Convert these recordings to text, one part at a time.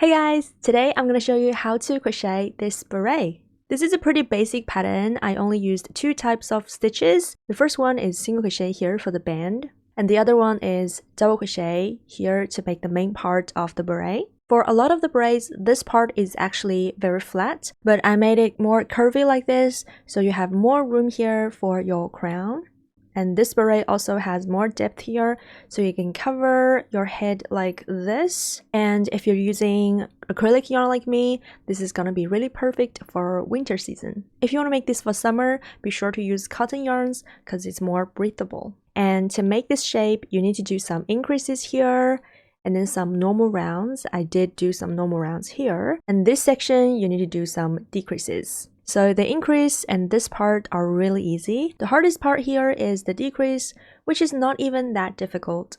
Hey guys, today I'm going to show you how to crochet this beret. This is a pretty basic pattern. I only used two types of stitches. The first one is single crochet here for the band, and the other one is double crochet here to make the main part of the beret. For a lot of the berets, this part is actually very flat, but I made it more curvy like this, so you have more room here for your crown. And this beret also has more depth here, so you can cover your head like this. And if you're using acrylic yarn like me, this is gonna be really perfect for winter season. If you wanna make this for summer, be sure to use cotton yarns because it's more breathable. And to make this shape, you need to do some increases here and then some normal rounds. I did do some normal rounds here. And this section, you need to do some decreases. So the increase and this part are really easy. The hardest part here is the decrease, which is not even that difficult.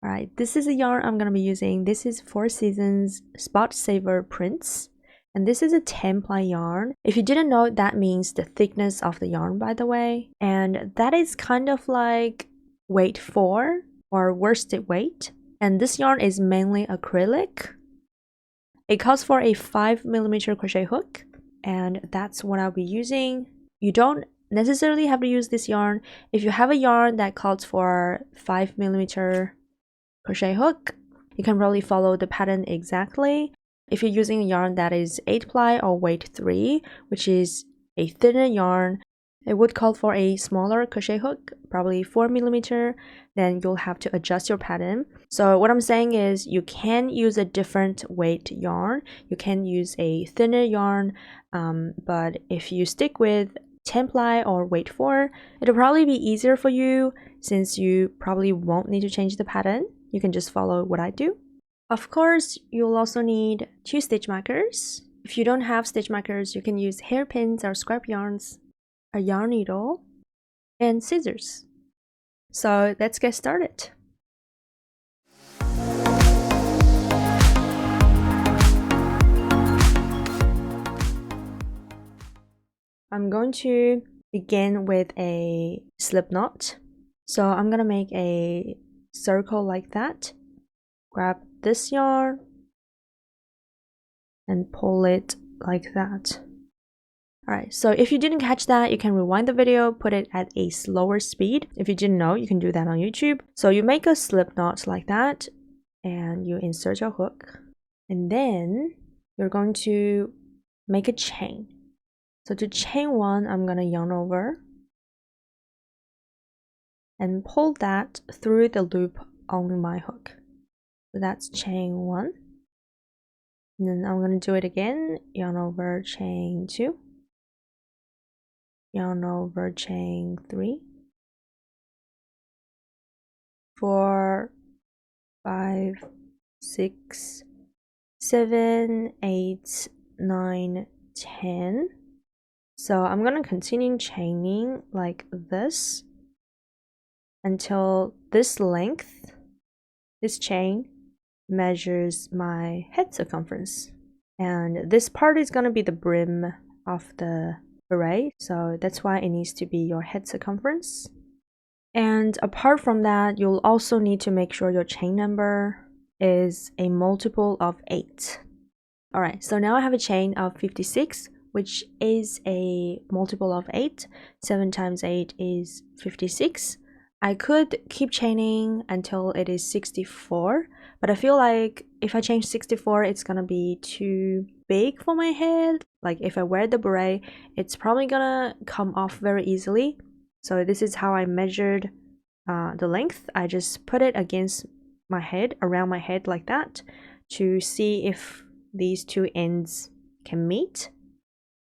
Alright, this is a yarn I'm going to be using. This is 4 Seasons Spot Saver Prints. And this is a 10-ply yarn. If you didn't know, that means the thickness of the yarn, by the way. And that is kind of like weight 4 or worsted weight. And this yarn is mainly acrylic. It calls for a 5mm crochet hook. And that's what I'll be using. You don't necessarily have to use this yarn. If you have a yarn that calls for 5mm crochet hook, you can probably follow the pattern exactly. If you're using a yarn that is 8-ply or weight 3, which is a thinner yarn, it would call for a smaller crochet hook, probably 4mm, then you'll have to adjust your pattern. So what I'm saying is you can use a different weight yarn, you can use a thinner yarn, but if you stick with 10-ply or weight 4, it'll probably be easier for you since you probably won't need to change the pattern. You can just follow what I do. Of course, you'll also need 2 stitch markers. If you don't have stitch markers, you can use hairpins or scrap yarns, a yarn needle, and scissors. So let's get started. I'm going to begin with a slip knot. So I'm gonna make a circle like that. Grab this yarn and pull it like that. Alright, so if you didn't catch that, you can rewind the video, put it at a slower speed. If you didn't know, you can do that on YouTube. So you make a slip knot like that, and you insert your hook. And then you're going to make a chain. So to chain 1, I'm going to yarn over and pull that through the loop on my hook. So that's chain 1. And then I'm going to do it again, yarn over, chain 2. Yarn over, chain 3, 4, 5, 6, 7, 8, 9, 10. So I'm gonna continue chaining like this until this length, this chain, measures my head circumference. And this part is gonna be the brim of the beret, so that's why it needs to be your head circumference. And apart from that, you'll also need to make sure your chain number is a multiple of 8. Alright, so now I have a chain of 56, which is a multiple of 8. 7 times 8 is 56. I could keep chaining until it is 64, but I feel like if I change 64, it's gonna be too big for my head. Like if I wear the beret, it's probably gonna come off very easily. So this is how I measured the length. I just put it against my head, around my head like that, to see if these two ends can meet.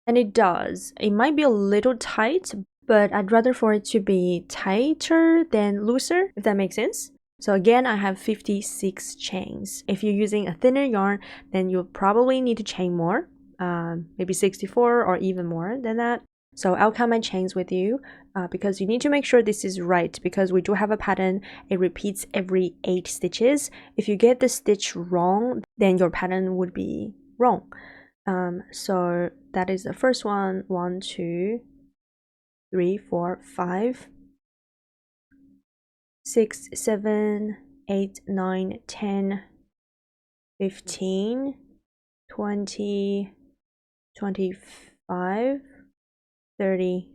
And it does. It might be a little tight, but I'd rather for it to be tighter than looser, if that makes sense. So again, I have 56 chains. If you're using a thinner yarn, then you'll probably need to chain more, maybe 64 or even more than that. So I'll count my chains with you because you need to make sure this is right, because we do have a pattern. It repeats every 8 stitches. If you get the stitch wrong, then your pattern would be wrong. So that is the first one. 1, 2, 3, 4, 5, 6, 7, 8, 9, 10, 15, 20, 25, 30,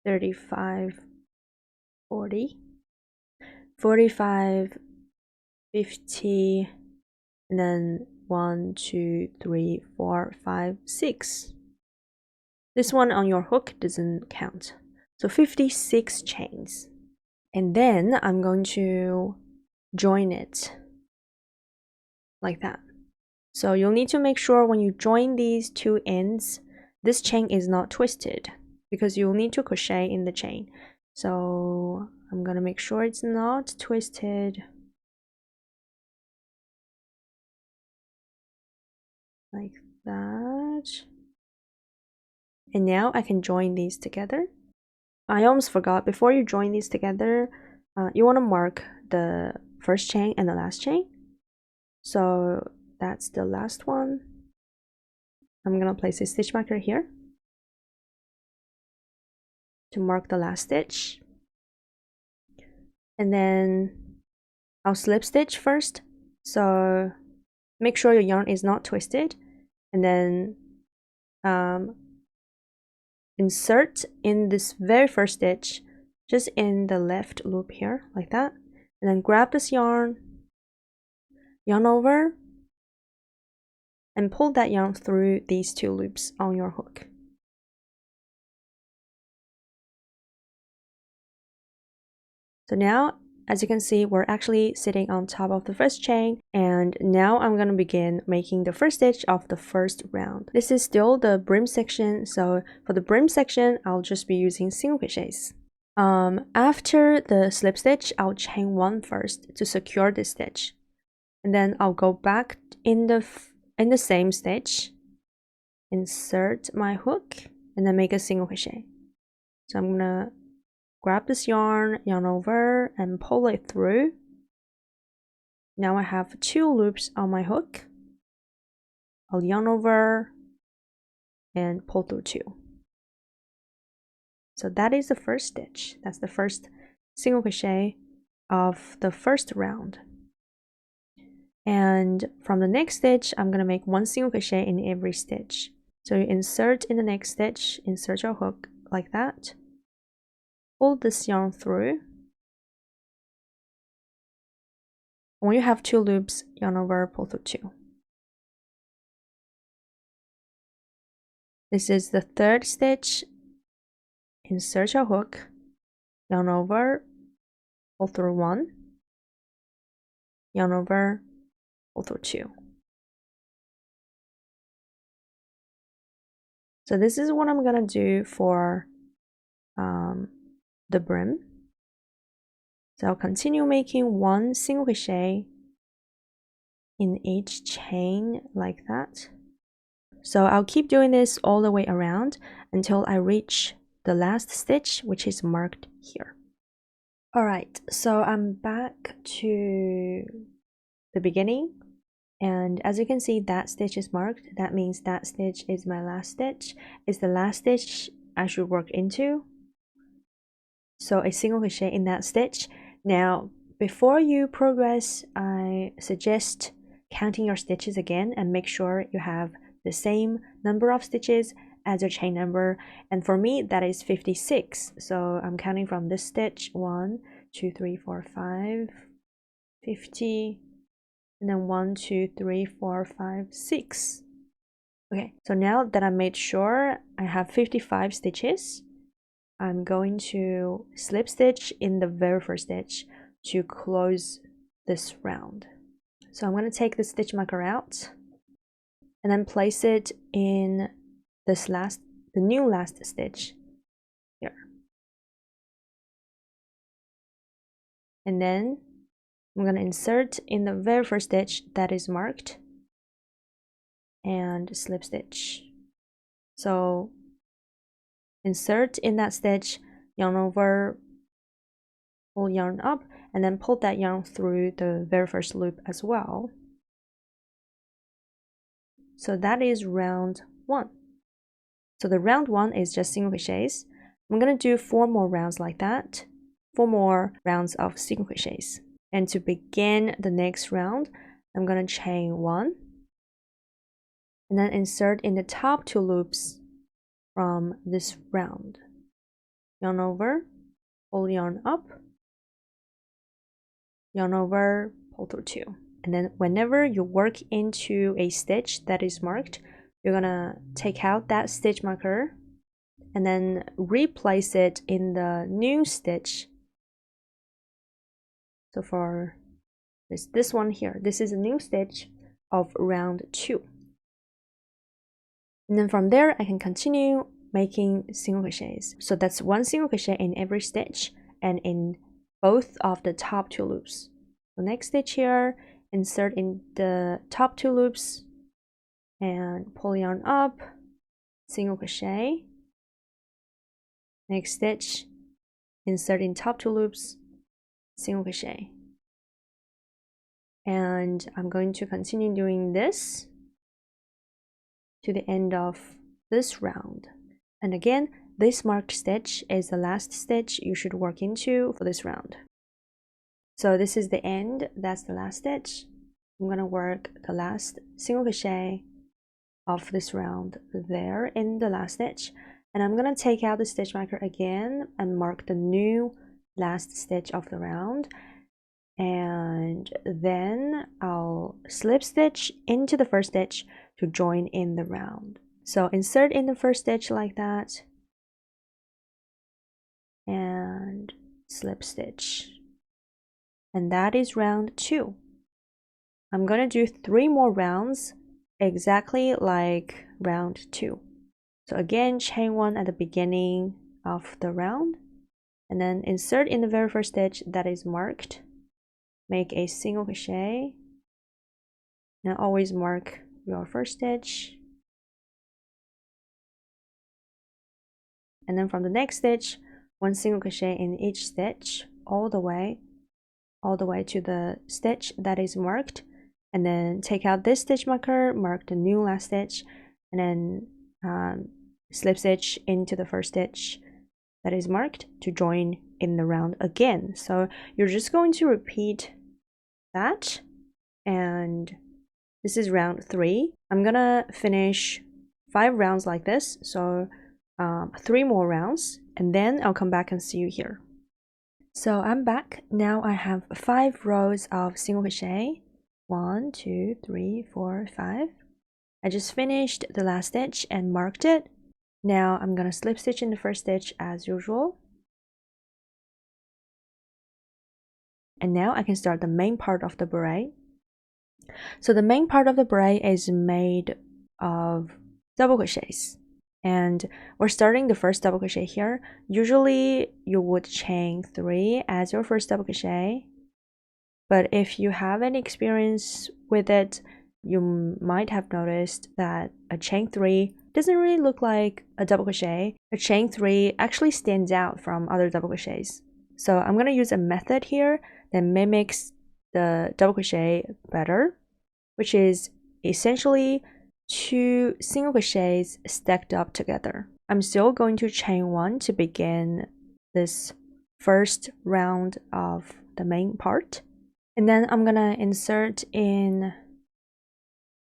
35, 40, 45, 50, and then 1, 2, 3, 4, 5, 6. This one on your hook doesn't count. So 56 chains. And then I'm going to join it like that. So you'll need to make sure when you join these two ends, this chain is not twisted because you'll need to crochet in the chain. So I'm gonna make sure it's not twisted. Like that. And now I can join these together. I almost forgot, before you join these together, you want to mark the first chain and the last chain. So that's the last one. I'm gonna place a stitch marker here to mark the last stitch. And then I'll slip stitch first. So make sure your yarn is not twisted. And then insert in this very first stitch, just in the left loop here, like that. And then grab this yarn over, and pull that yarn through these two loops on your hook. So now, as you can see, we're actually sitting on top of the first chain, and now I'm going to begin making the first stitch of the first round. This is still the brim section, so for the brim section, I'll just be using single crochets. After the slip stitch, I'll chain one first to secure this stitch, and then I'll go back in the same stitch, insert my hook, and then make a single crochet. So I'm gonna grab this yarn over, and pull it through. Now I have two loops on my hook. I'll yarn over and pull through two. So that is the first stitch. That's the first single crochet of the first round. And from the next stitch, I'm gonna make one single crochet in every stitch. So you insert in the next stitch, insert your hook like that. Pull this yarn through. When you have two loops, yarn over, pull through two. This is the third stitch. Insert your hook, yarn over, pull through one, yarn over, pull through two. So this is what I'm gonna do for the brim. So I'll continue making one single crochet in each chain like that. So I'll keep doing this all the way around until I reach the last stitch, which is marked here. Alright, so I'm back to the beginning, and as you can see, that stitch is marked. That means that stitch is my last stitch. It's the last stitch I should work into. So a single crochet in that stitch. Now, before you progress, I suggest counting your stitches again and make sure you have the same number of stitches as your chain number. And for me, that is 56. So I'm counting from this stitch, 1, 2, 3, 4, 5, 50, and then 1, 2, 3, 4, 5, 6. Okay, so now that I made sure I have 55 stitches, I'm going to slip stitch in the very first stitch to close this round. So I'm going to take the stitch marker out and then place it in this the new last stitch here. And then I'm going to insert in the very first stitch that is marked and slip stitch. So insert in that stitch, yarn over, pull yarn up, and then pull that yarn through the very first loop as well. So that is round 1. So the round 1 is just single crochets. I'm going to do 4 more rounds like that, 4 more rounds of single crochets. And to begin the next round, I'm going to chain 1, and then insert in the top 2 loops from this round. Yarn over, pull yarn up, yarn over, pull through 2. And then whenever you work into a stitch that is marked, you're gonna take out that stitch marker and then replace it in the new stitch. So for this one here, this is a new stitch of round 2. And then from there, I can continue making single crochets. So that's 1 single crochet in every stitch and in both of the top 2 loops. The next stitch here, insert in the top 2 loops and pull yarn up, single crochet. Next stitch, insert in top 2 loops, single crochet. And I'm going to continue doing this to the end of this round. And again, this marked stitch is the last stitch you should work into for this round. So this is the end, that's the last stitch. I'm going to work the last single crochet of this round there in the last stitch, and I'm going to take out the stitch marker again and mark the new last stitch of the round, and then I'll slip stitch into the first stitch to join in the round. So insert in the first stitch like that and slip stitch, and that is round 2. I'm gonna do 3 more rounds exactly like round 2. So again, chain 1 at the beginning of the round, and then insert in the very first stitch that is marked, make a single crochet. Now always mark your first stitch, and then from the next stitch, 1 single crochet in each stitch all the way to the stitch that is marked, and then take out this stitch marker, mark the new last stitch, and then slip stitch into the first stitch that is marked to join in the round again. So you're just going to repeat that, and this is round 3. I'm gonna finish 5 rounds like this, so 3 more rounds, and then I'll come back and see you here. So I'm back. Now I have 5 rows of single crochet. 1, 2, 3, 4, 5. I just finished the last stitch and marked it. Now I'm gonna slip stitch in the first stitch as usual. And now I can start the main part of the beret. So the main part of the beret is made of double crochets. And we're starting the first double crochet here. Usually you would chain 3 as your first double crochet, but if you have any experience with it, you might have noticed that a chain 3 doesn't really look like a double crochet. A chain 3 actually stands out from other double crochets. So I'm going to use a method here that mimics the double crochet better, which is essentially 2 single crochets stacked up together. I'm still going to chain 1 to begin this first round of the main part, and then I'm gonna insert in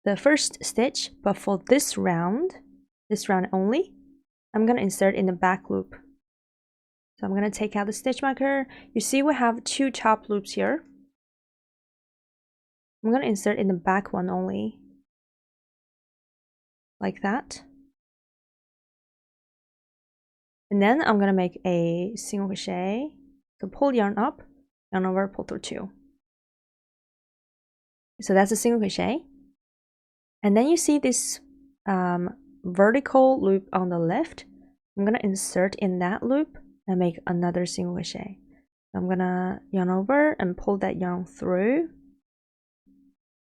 the first stitch, but for this round only, I'm gonna insert in the back loop. So I'm gonna take out the stitch marker. You see we have 2 top loops here. I'm gonna insert in the back one only, like that. And then I'm gonna make a single crochet. So pull yarn up, yarn over, pull through 2. So that's a single crochet. And then you see this vertical loop on the left. I'm gonna insert in that loop and make another single crochet. I'm gonna yarn over and pull that yarn through.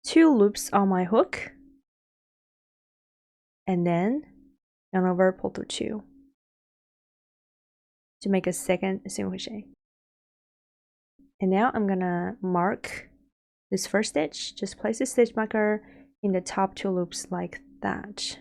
2 loops on my hook, and then yarn over, pull through 2 to make a second single crochet. And now I'm gonna mark this first stitch. Just place the stitch marker in the top 2 loops like that.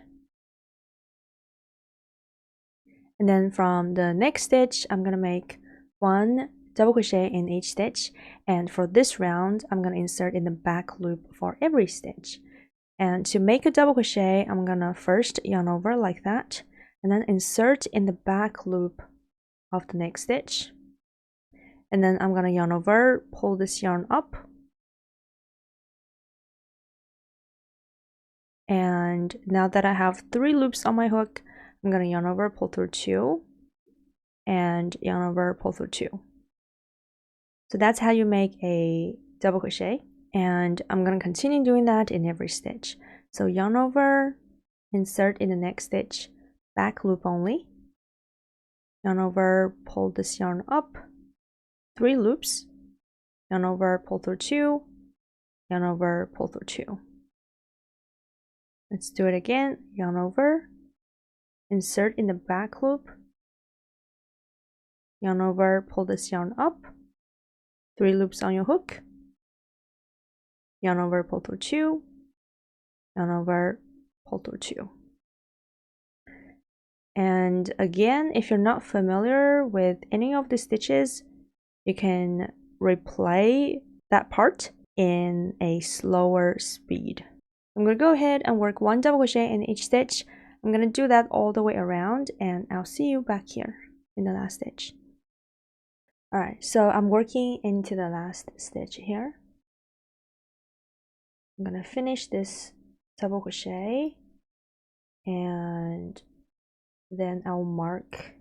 And then from the next stitch, I'm gonna make 1 double crochet in each stitch, and for this round I'm gonna insert in the back loop for every stitch. And to make a double crochet, I'm gonna first yarn over like that, and then insert in the back loop of the next stitch. And then I'm gonna yarn over, pull this yarn up, and now that I have 3 loops on my hook, I'm gonna yarn over, pull through 2, and yarn over, pull through 2. So that's how you make a double crochet, and I'm gonna continue doing that in every stitch. So yarn over, insert in the next stitch, back loop only, yarn over, pull this yarn up, 3 loops, yarn over, pull through 2, yarn over, pull through 2. Let's do it again. Yarn over, insert in the back loop, yarn over, pull this yarn up, 3 loops on your hook, yarn over, pull through 2, yarn over, pull through 2. And again, if you're not familiar with any of the stitches, you can replay that part in a slower speed. I'm going to go ahead and work 1 double crochet in each stitch. I'm going to do that all the way around, and I'll see you back here in the last stitch. Alright, so I'm working into the last stitch here. I'm going to finish this double crochet, and then I'll mark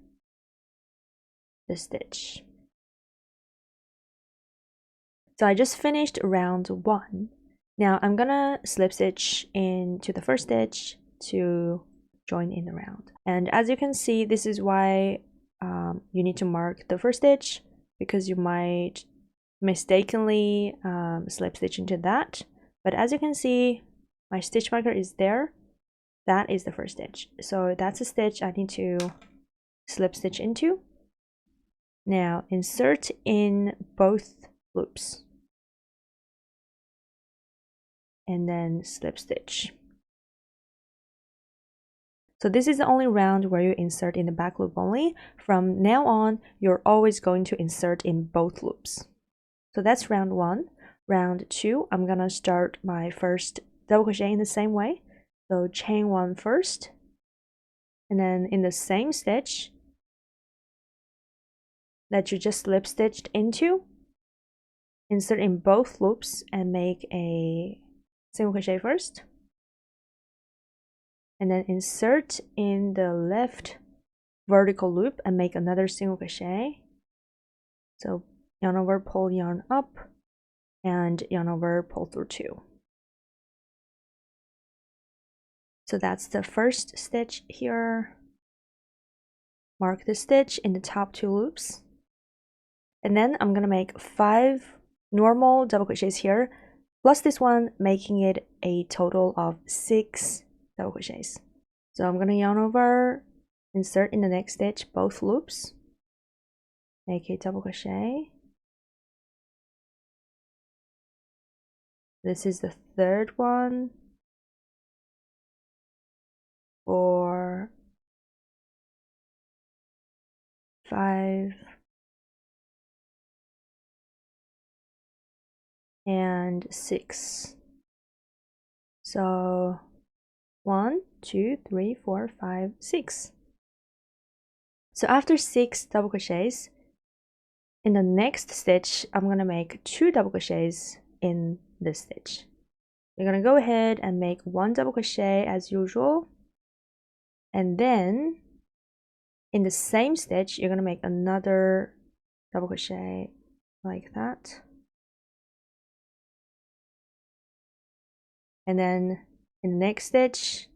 the stitch. So I just finished round 1. Now I'm gonna slip stitch into the first stitch to join in the round. And as you can see, this is why you need to mark the first stitch, because you might mistakenly slip stitch into that. But as you can see, my stitch marker is there. That is the first stitch. So that's a stitch I need to slip stitch into. Now insert in both loops, and then slip stitch. So this is the only round where you insert in the back loop only. From now on, you're always going to insert in both loops. So that's round 1. Round 2, I'm gonna start my first double crochet in the same way. So chain 1 first, and then in the same stitch that you just slip stitched into, insert in both loops and make a single crochet first, and then insert in the left vertical loop and make another single crochet. So yarn over, pull yarn up, and yarn over, pull through 2. So that's the first stitch here. Mark the stitch in the top 2 loops, and then I'm gonna make 5 normal double crochets here, plus this one, making it a total of 6 double crochets. So I'm gonna yarn over, insert in the next stitch both loops, make a double crochet. This is the third one, 4, 5, and 6. So 1, 2, 3, 4, 5, 6. So after 6 double crochets, in the next stitch, I'm gonna make 2 double crochets in this stitch. You're gonna go ahead and make 1 double crochet as usual, and then in the same stitch, you're gonna make another double crochet like that. And then in the next stitch,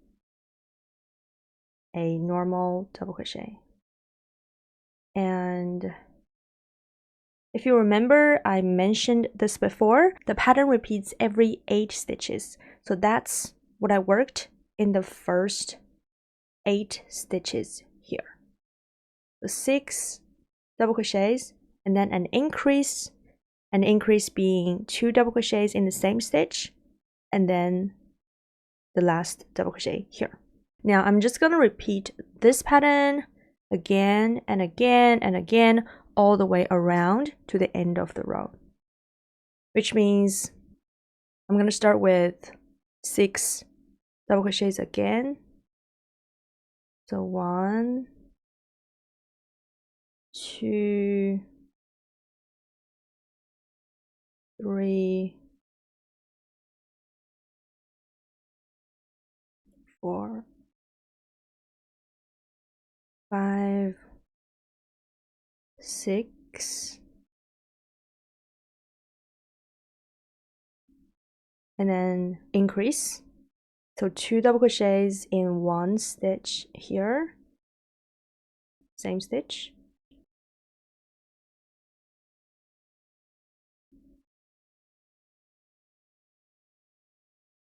a normal double crochet. And if you remember, I mentioned this before, the pattern repeats every 8 stitches. So that's what I worked in the first 8 stitches here. So 6 double crochets, and then an increase being 2 double crochets in the same stitch, and then the last double crochet here. Now I'm just gonna repeat this pattern again and again and again all the way around to the end of the row, which means I'm gonna start with 6 double crochets again. So 1, 2, 3, 4, 5, 6, and then increase. So 2 double crochets in 1 stitch here, same stitch.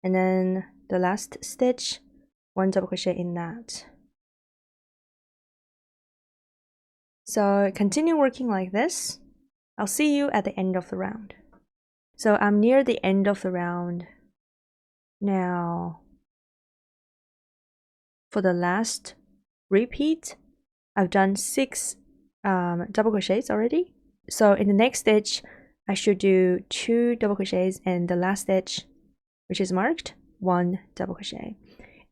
And then the last stitch, 1 double crochet in that. So continue working like this. I'll see you at the end of the round. So I'm near the end of the round. Now, for the last repeat, I've done 6 double crochets already. So in the next stitch, I should do 2 double crochets and the last stitch, which is marked, 1 double crochet.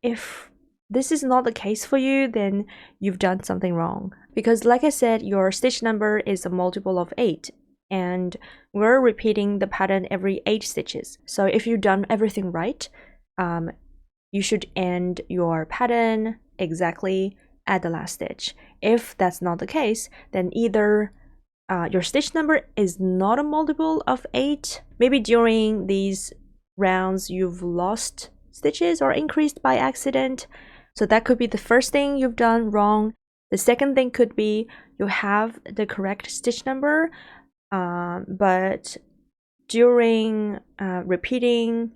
If this is not the case for you, then you've done something wrong. Because like I said, your stitch number is a multiple of 8. And we're repeating the pattern every 8 stitches. So if you've done everything right, you should end your pattern exactly at the last stitch. If that's not the case, then either your stitch number is not a multiple of 8. Maybe during these rounds you've lost stitches or increased by accident. So that could be the first thing you've done wrong. The second thing could be you have the correct stitch number, but during repeating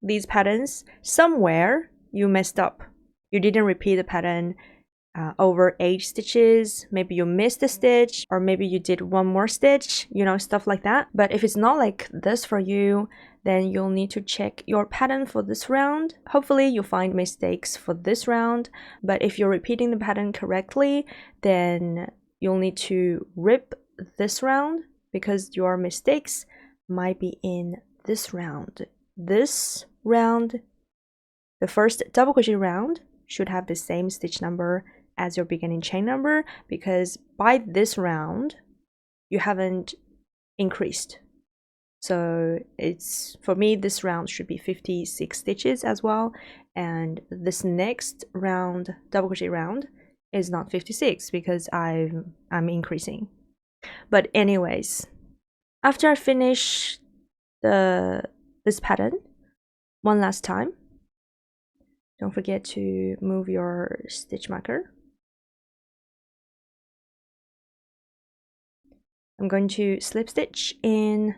these patterns, somewhere you messed up. You didn't repeat the pattern over 8 stitches. Maybe you missed a stitch, or maybe you did one more stitch, you know, stuff like that. But if it's not like this for you, then you'll need to check your pattern for this round. Hopefully you find mistakes for this round, but if you're repeating the pattern correctly, then you'll need to rip this round because your mistakes might be in this round. This round, the first double crochet round, should have the same stitch number as your beginning chain number, because by this round you haven't increased. So it's, for me, this round should be 56 stitches as well, and this next round, double crochet round, is not 56 because I'm increasing. But anyways, after I finish this pattern one last time, don't forget to move your stitch marker. I'm going to slip stitch in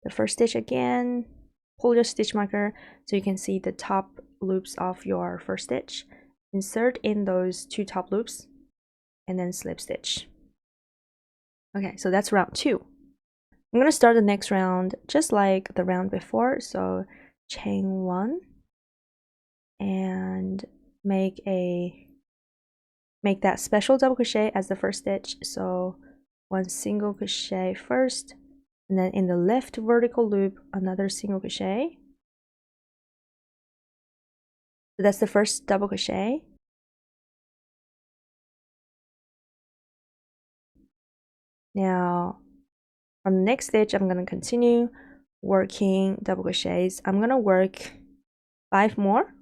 the first stitch again, pull your stitch marker so you can see the top loops of your first stitch, insert in those 2 top loops, and then slip stitch. Okay, so that's round 2. I'm going to start the next round just like the round before, so chain 1 and make that special double crochet as the first stitch. So 1 single crochet first, and then in the left vertical loop another single crochet. So that's the first double crochet. Now on the next stitch I'm going to continue working double crochets. I'm going to work 5 more.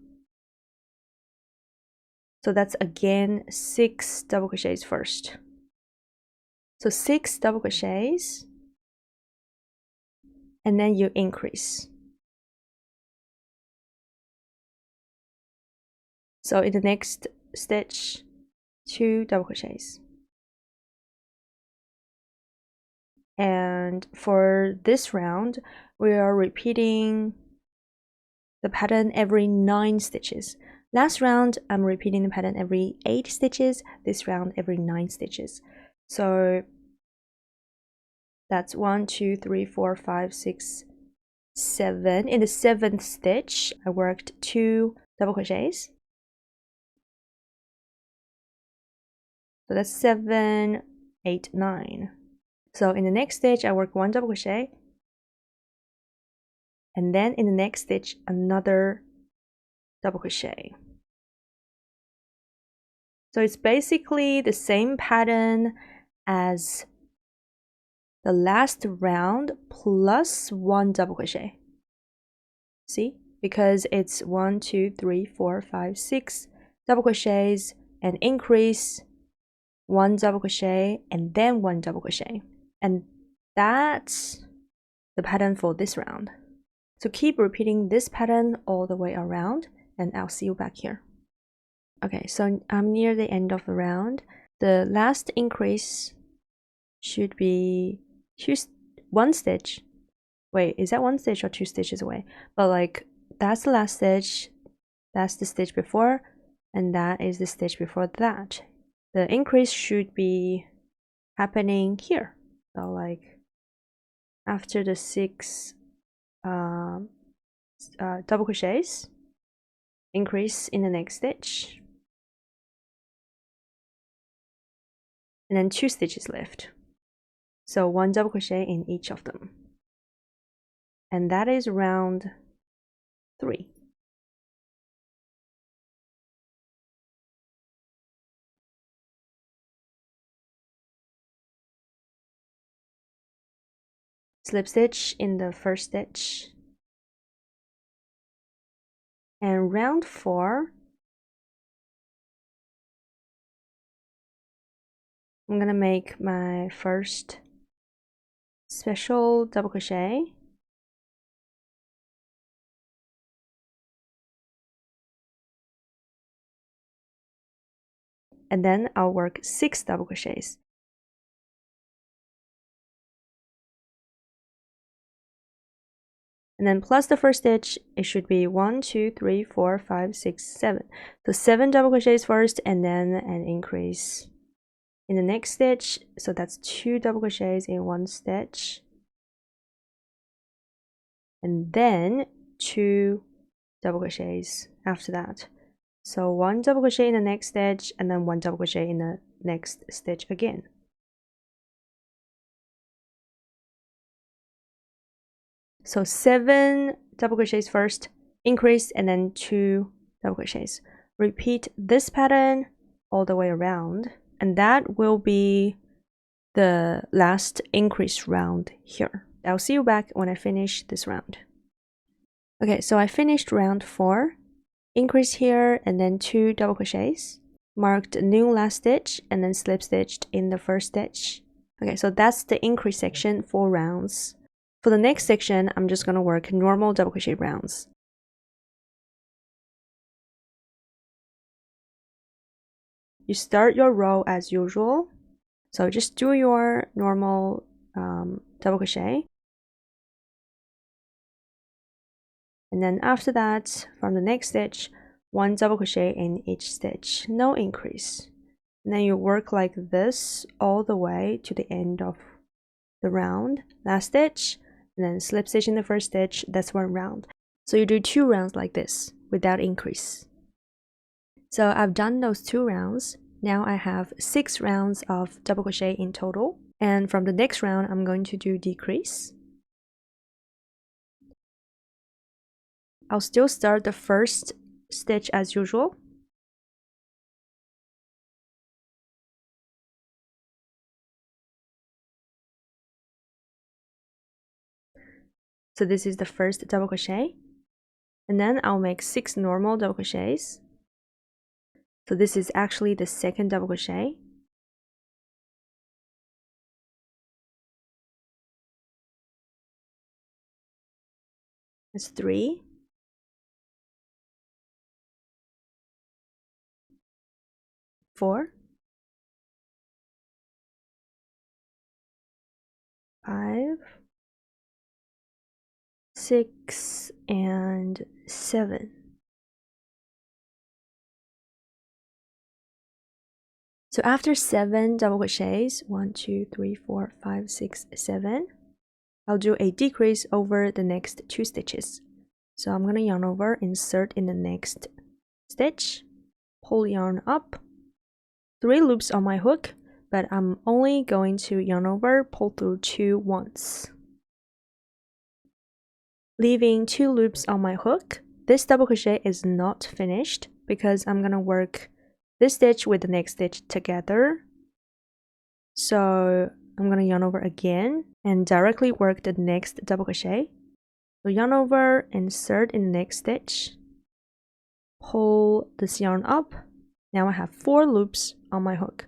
So that's again 6 double crochets first. So 6 double crochets, and then you increase. So in the next stitch, 2 double crochets. And for this round, we are repeating the pattern every 9 stitches. Last round, I'm repeating the pattern every 8 stitches. This round, every 9 stitches. So that's 1, 2, 3, 4, 5, 6, 7. In the 7th stitch, I worked 2 double crochets. So that's 7, 8, 9. So in the next stitch, I work 1 double crochet. And then in the next stitch, another double crochet. So it's basically the same pattern as the last round plus 1 double crochet. See? Because it's 1, 2, 3, 4, 5, 6 double crochets and increase 1 double crochet and then 1 double crochet. And that's the pattern for this round. So keep repeating this pattern all the way around, and I'll see you back here. Okay, so I'm near the end of the round. The last increase should be 1 stitch. Wait, is that 1 stitch or 2 stitches away? But like, that's the last stitch, that's the stitch before, and that is the stitch before that. The increase should be happening here. So like, after the 6 double crochets, increase in the next stitch, and then 2 stitches left. So 1 double crochet in each of them. And that is round 3. Slip stitch in the first stitch. And round 4, I'm gonna make my first special double crochet. And then I'll work 6 double crochets. And then plus the first stitch, it should be 1, 2, 3, 4, 5, 6, 7. So 7 double crochets first, and then an increase in the next stitch. So that's 2 double crochets in 1 stitch. And then 2 double crochets after that. So 1 double crochet in the next stitch, and then 1 double crochet in the next stitch again. So 7 double crochets first, increase, and then 2 double crochets. Repeat this pattern all the way around, and that will be the last increase round here. I'll see you back when I finish this round. Okay, so I finished round 4. Increase here, and then 2 double crochets. Marked new last stitch, and then slip stitched in the first stitch. Okay, so that's the increase section, 4 rounds. For the next section, I'm just going to work normal double crochet rounds. You start your row as usual. So just do your normal double crochet. And then after that, from the next stitch, 1 double crochet in each stitch, no increase. And then you work like this all the way to the end of the round. Last stitch, and then slip stitch in the first stitch, that's 1 round. So you do 2 rounds like this without increase. So I've done those 2 rounds. Now I have 6 rounds of double crochet in total. And from the next round, I'm going to do decrease. I'll still start the first stitch as usual. So this is the first double crochet. And then I'll make 6 normal double crochets. So this is actually the second double crochet. That's 3. 4. 5. 6 and 7. So after 7 double crochets, 1, 2, 3, 4, 5, 6, 7, I'll do a decrease over the next 2 stitches. So I'm going to yarn over, insert in the next stitch, pull yarn up, 3 loops on my hook, but I'm only going to yarn over, pull through 2 once. Leaving 2 loops on my hook, this double crochet is not finished because I'm gonna work this stitch with the next stitch together. So I'm gonna yarn over again and directly work the next double crochet. So yarn over, insert in the next stitch, pull this yarn up. Now I have 4 loops on my hook.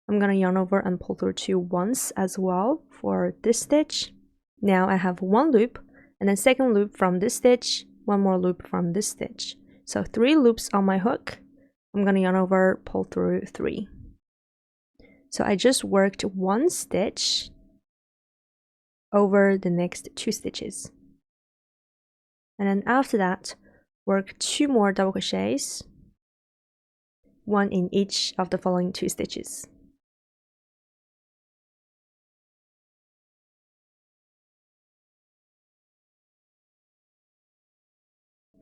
I'm gonna yarn over and pull through 2 once as well for this stitch. Now I have 1 loop and then second loop from this stitch, 1 more loop from this stitch. So 3 loops on my hook. I'm gonna yarn over, pull through 3. So I just worked 1 stitch over the next 2 stitches. And then after that, work 2 more double crochets, 1 in each of the following 2 stitches.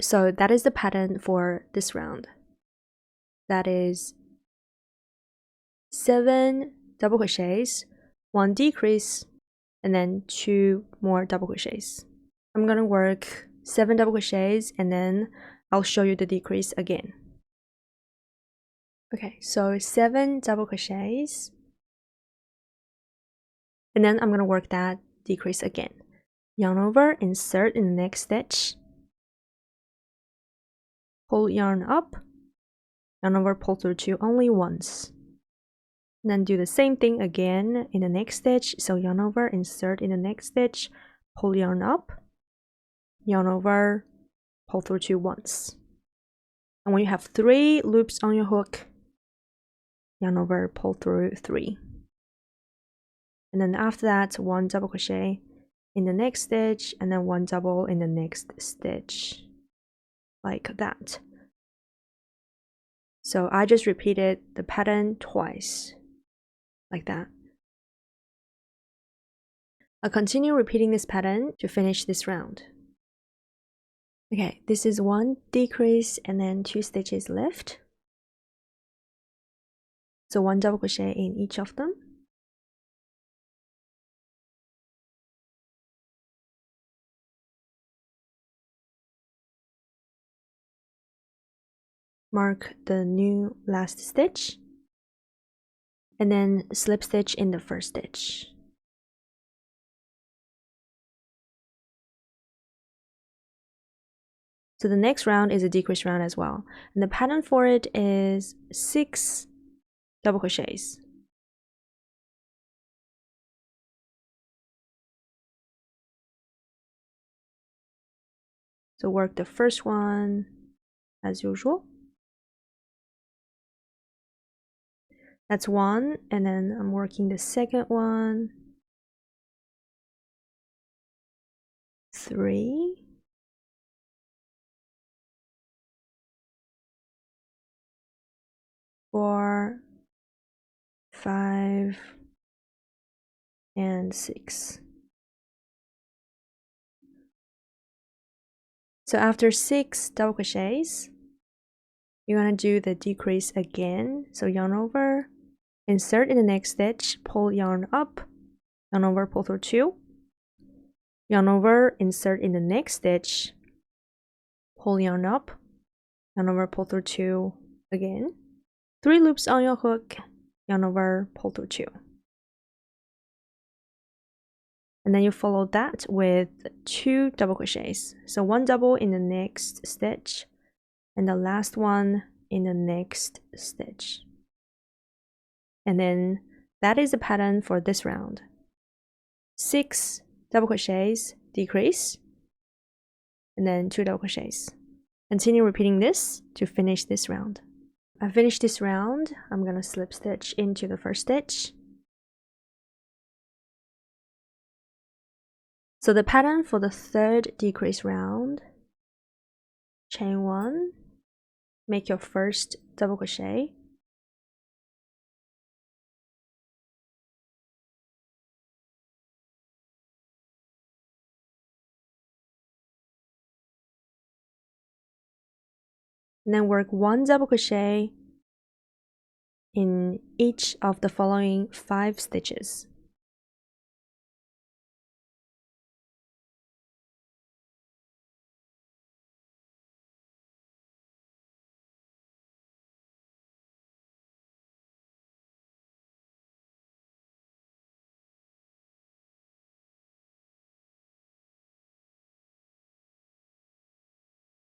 So that is the pattern for this round. That is 7 double crochets, 1 decrease, and then 2 more double crochets. I'm gonna work 7 double crochets and then I'll show you the decrease again. Okay, so 7 double crochets, and then I'm gonna work that decrease again. Yarn over, insert in the next stitch, pull yarn up, yarn over, pull through 2 only once. And then do the same thing again in the next stitch. So yarn over, insert in the next stitch, pull yarn up, yarn over, pull through 2 once. And when you have 3 loops on your hook, yarn over, pull through 3. And then after that, 1 double crochet in the next stitch, and then 1 double in the next stitch, like that. So I just repeated the pattern twice, like that. I'll continue repeating this pattern to finish this round. Okay, this is 1 decrease and then 2 stitches left. So 1 double crochet in each of them. Mark the new last stitch, and then slip stitch in the first stitch. So the next round is a decrease round as well, and the pattern for it is 6 double crochets. So work the first one as usual. That's 1, and then I'm working the second one, 3, 4, 5, and 6. So after 6 double crochets, you're gonna do the decrease again. So yarn over, insert in the next stitch, pull yarn up, yarn over, pull through 2, yarn over, insert in the next stitch, pull yarn up, yarn over, pull through 2 again, 3 loops on your hook, yarn over, pull through 2. And then you follow that with 2 double crochets. So 1 double in the next stitch, and the last one in the next stitch. And then that is the pattern for this round. 6 double crochets, decrease, and then 2 double crochets. Continue repeating this to finish this round. I finished this round. I'm gonna slip stitch into the first stitch. So the pattern for the third decrease round, chain 1, make your first double crochet, and then work 1 double crochet in each of the following 5 stitches.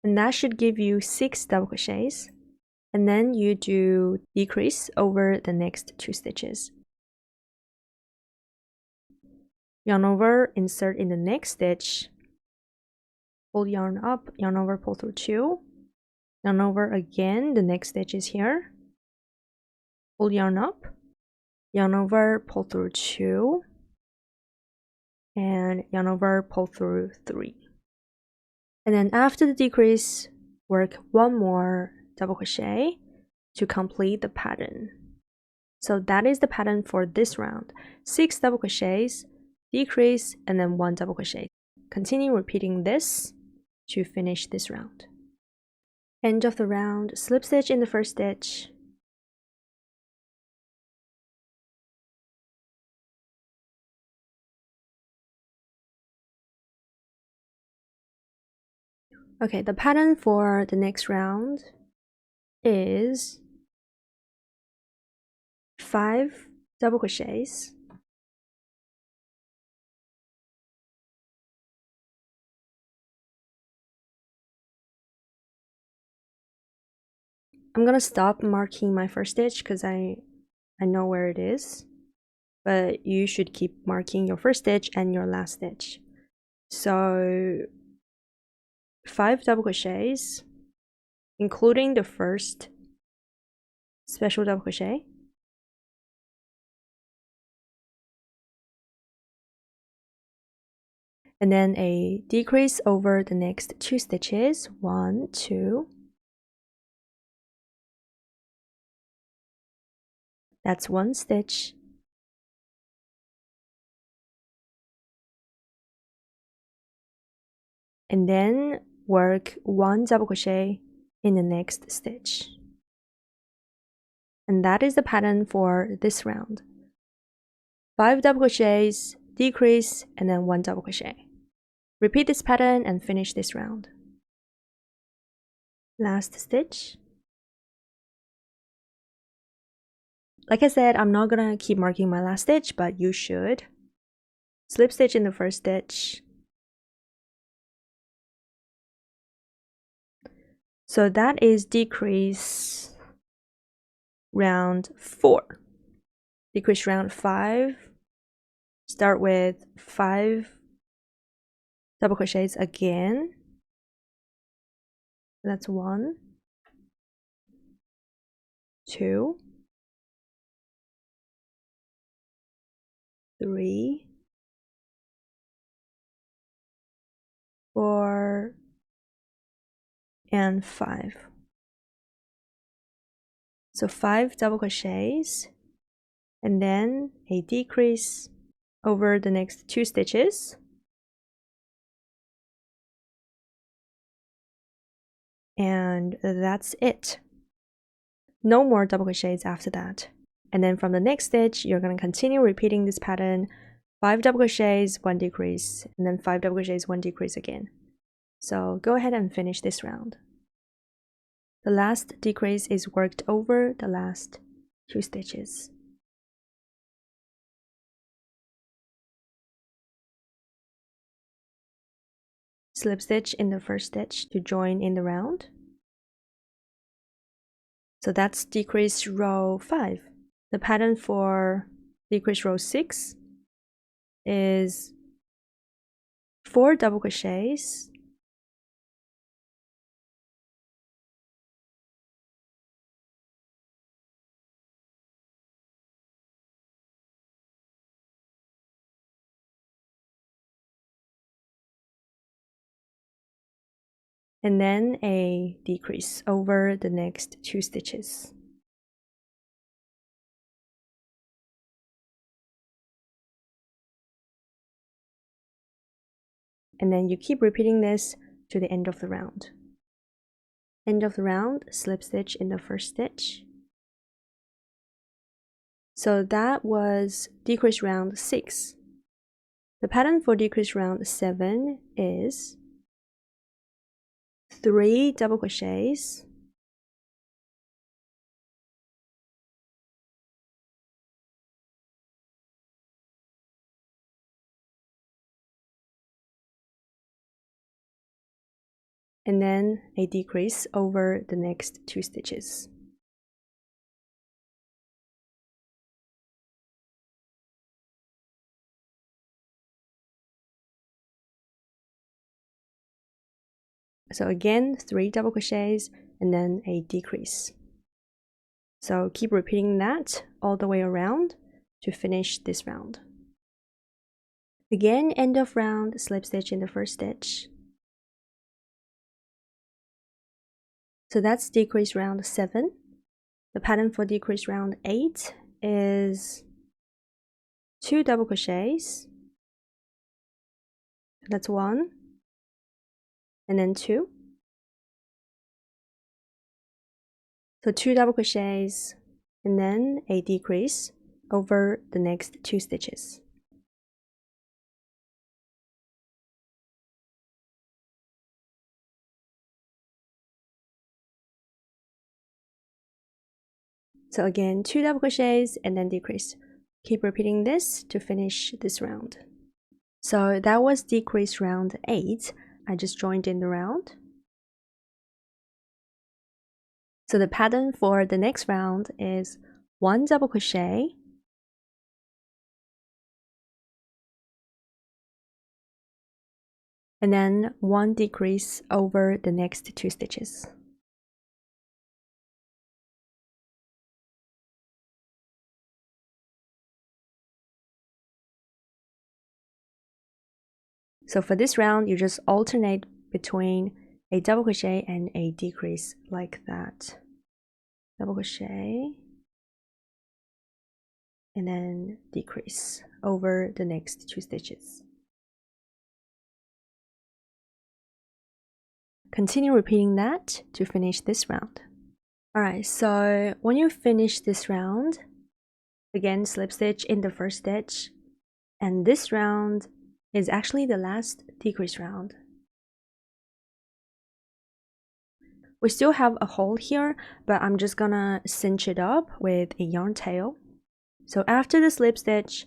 and that should give you 6 double crochets, and then you do decrease over the next 2 stitches. Yarn over, insert in the next stitch, pull yarn up, yarn over, pull through 2, yarn over again, the next stitch is here, pull yarn up, yarn over, pull through 2, and yarn over, pull through 3. And then after the decrease, work 1 more double crochet to complete the pattern. So that is the pattern for this round. 6 double crochets, decrease, and then 1 double crochet. Continue repeating this to finish this round. End of the round, slip stitch in the first stitch. Okay, the pattern for the next round is 5 double crochets, I'm gonna stop marking my first stitch because I know where it is, but you should keep marking your first stitch and your last stitch. So 5 double crochets, including the first special double crochet, and then a decrease over the next 2 stitches, 1, 2, that's 1 stitch, and then work 1 double crochet in the next stitch. And that is the pattern for this round. 5 double crochets, decrease, and then 1 double crochet. Repeat this pattern and finish this round. Last stitch. Like I said, I'm not gonna keep marking my last stitch, but you should. Slip stitch in the first stitch. So that is decrease round 4. Decrease round 5. Start with 5 double crochets again. That's 1, 2, 3, 4, and 5. So 5 double crochets, and then a decrease over the next 2 stitches. And that's it. No more double crochets after that. And then from the next stitch, you're going to continue repeating this pattern, 5 double crochets, 1 decrease, and then 5 double crochets, 1 decrease again. So go ahead and finish this round. The last decrease is worked over the last 2 stitches. Slip stitch in the first stitch to join in the round. So that's decrease row 5. The pattern for decrease row 6 is 4 double crochets, and then a decrease over the next 2 stitches. And then you keep repeating this to the end of the round. End of the round, slip stitch in the first stitch. So that was decrease round 6. The pattern for decrease round 7 is 3 double crochets, and then a decrease over the next 2 stitches. So again, 3 double crochets and then a decrease. So keep repeating that all the way around to finish this round. Again, end of round, slip stitch in the first stitch. So that's decrease round 7. The pattern for decrease round 8 is 2 double crochets. That's 1, and then 2. So 2 double crochets and then a decrease over the next 2 stitches. So again, 2 double crochets and then decrease. Keep repeating this to finish this round. So that was decrease round 8. I just joined in the round. So the pattern for the next round is 1 double crochet, and then 1 decrease over the next 2 stitches. So for this round, you just alternate between a double crochet and a decrease like that. Double crochet and then decrease over the next 2 stitches. Continue repeating that to finish this round. Alright, so when you finish this round, again slip stitch in the first stitch, and this round is actually the last decrease round. We still have a hole here, but I'm just gonna cinch it up with a yarn tail. So after the slip stitch,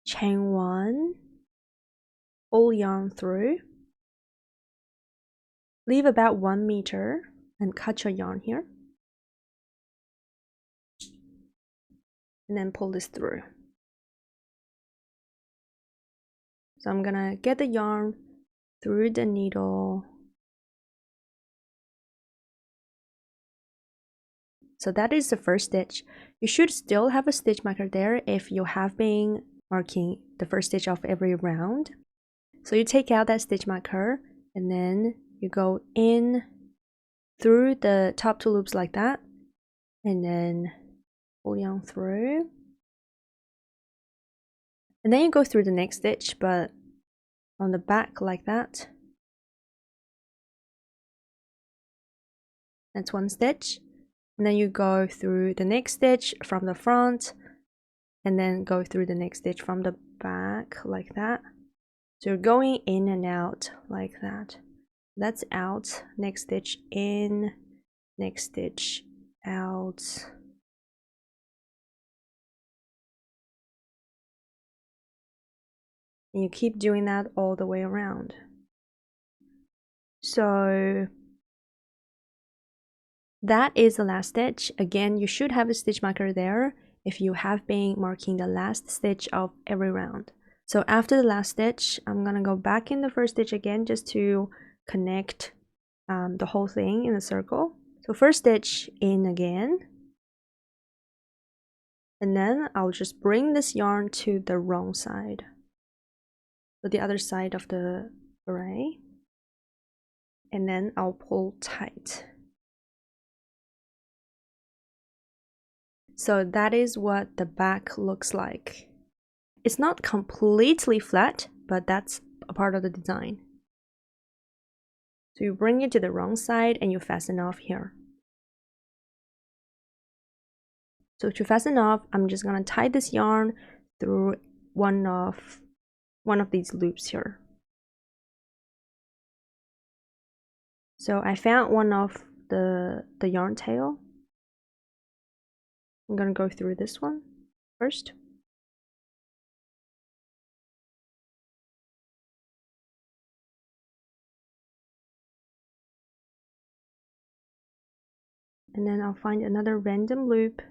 chain 1, pull yarn through, leave about 1 meter and cut your yarn here, and then pull this through. So I'm gonna get the yarn through the needle. So that is the first stitch. You should still have a stitch marker there if you have been marking the first stitch of every round. So you take out that stitch marker and then you go in through the top 2 loops like that, and then pull yarn through. And then you go through the next stitch, but on the back like that. That's 1 stitch. And then you go through the next stitch from the front, and then go through the next stitch from the back like that. So you're going in and out like that. That's out, next stitch in, next stitch out. And you keep doing that all the way around. So that is the last stitch. Again, you should have a stitch marker there if you have been marking the last stitch of every round. So after the last stitch, I'm gonna go back in the first stitch again just to connect the whole thing in a circle. So first stitch in again, and then I'll just bring this yarn to the wrong side, so the other side of the beret, and then I'll pull tight. So that is what the back looks like. It's not completely flat, but that's a part of the design. So you bring it to the wrong side and you fasten off here. So to fasten off, I'm just gonna tie this yarn through one of these loops here. So I found one of the yarn tail. I'm gonna go through this one first. and then I'll find another random loop,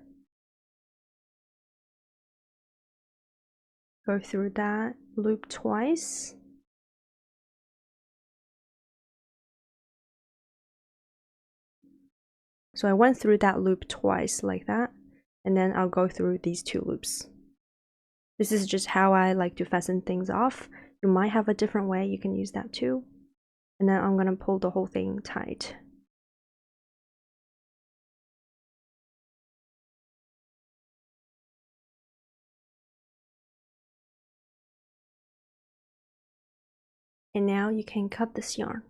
go through that loop twice, so I went through that loop twice like that, and then I'll go through these 2 loops. This is just how I like to fasten things off. You might have a different way, you can use that too. And then I'm gonna pull the whole thing tight. And now you can cut this yarn.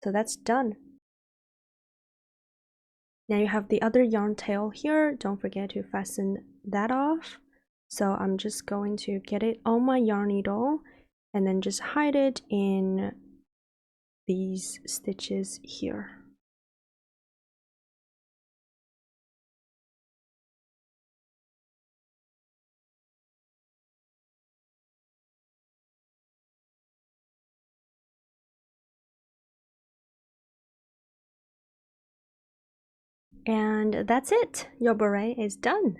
So that's done. Now you have the other yarn tail here. Don't forget to fasten that off. So I'm just going to get it on my yarn needle and then just hide it in these stitches here. And that's it. Your beret is done.